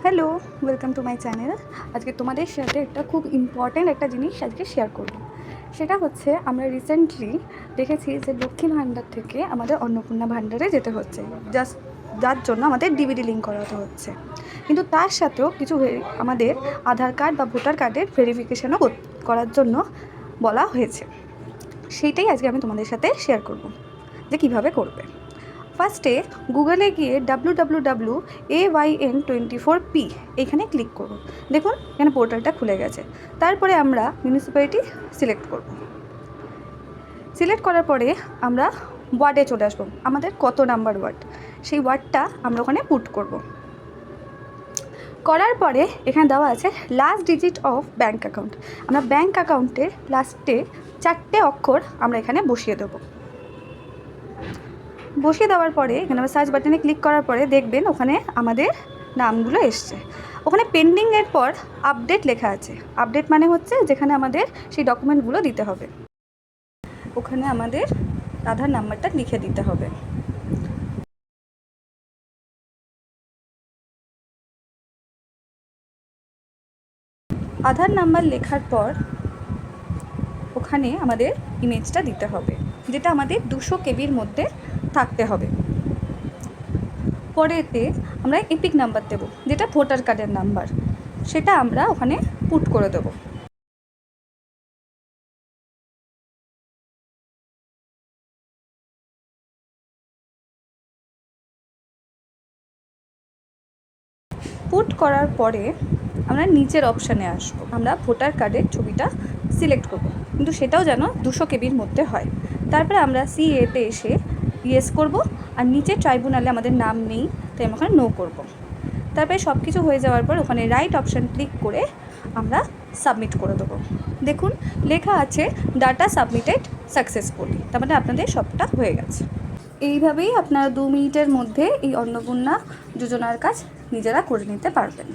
Hello, welcome to my channel. আজকে তোমাদের সাথে একটা খুব ইম্পর্ট্যান্ট একটা জিনিস আজকে শেয়ার করব। সেটা হচ্ছে আমরা রিসেন্টলি দেখেছি যে লক্ষ্মী ভাণ্ডার থেকে আমাদের অন্নপূর্ণা ভাণ্ডারে যেতে হচ্ছে, জাস্ট যার জন্য আমাদের ডিবিডি লিঙ্ক করাতে হচ্ছে। কিন্তু তার সাথেও কিছু আমাদের আধার কার্ড বা ভোটার কার্ডের ভেরিফিকেশনও করার জন্য বলা হয়েছে। সেইটাই আজকে আমি তোমাদের সাথে শেয়ার করব যে কীভাবে করবে। ফার্স্টে গুগলে গিয়ে www.ayn24p এখানে ক্লিক করব। দেখুন এখানে পোর্টালটা খুলে গেছে। তারপরে আমরা মিউনিসিপ্যালিটি সিলেক্ট করব। সিলেক্ট করার পরে আমরা ওয়ার্ডে চলে আসবো, আমাদের কত নাম্বার ওয়ার্ড সেই ওয়ার্ডটা আমরা ওখানে পুট করব। করার পরে এখানে দেওয়া আছে last digit of bank account. আমরা ব্যাঙ্ক অ্যাকাউন্টের লাস্টে 4টে অক্ষর আমরা এখানে বসিয়ে দেবো। বসিয়ে দেওয়ার পরে এখানে আমরা সার্চ বাটনে ক্লিক করার পরে দেখবেন ওখানে আমাদের নামগুলো এসছে। ওখানে পেন্ডিংয়ের পর আপডেট লেখা আছে। আপডেট মানে হচ্ছে যেখানে আমাদের সেই ডকুমেন্টগুলো দিতে হবে। ওখানে আমাদের আধার নাম্বারটা লিখে দিতে হবে। আধার নাম্বার লেখার পর ওখানে আমাদের ইমেজটা দিতে হবে, যেটা আমাদের 200 কেবির মধ্যে থাকতে হবে। পরেতে আমরা এপিক নাম্বার দেব, যেটা ভোটার কার্ডের নাম্বার, সেটা আমরা ওখানে পুট করে দেব। পুট করার পরে আমরা নিচের অপশানে আসব। আমরা ভোটার কার্ডের ছবিটা সিলেক্ট করব, কিন্তু সেটাও যেন 200 কেবির মধ্যে হয়। তারপরে আমরা সিএতে এসে ইয়েস করব, আর নিচে ট্রাইব্যুনালে আমাদের নাম নেই তাই আমরা ওখানে নো করব। তারপরে সব কিছু হয়ে যাওয়ার পর ওখানে রাইট অপশান ক্লিক করে আমরা সাবমিট করে দেবো। দেখুন লেখা আছে ডাটা সাবমিটেড সাকসেসফুলি, তার মানে আপনাদের সবটা হয়ে গেছে। এইভাবেই আপনারা 2 মিনিটের মধ্যে এই অন্নপূর্ণা যোজনার কাজ নিজেরা করে নিতে পারবেন।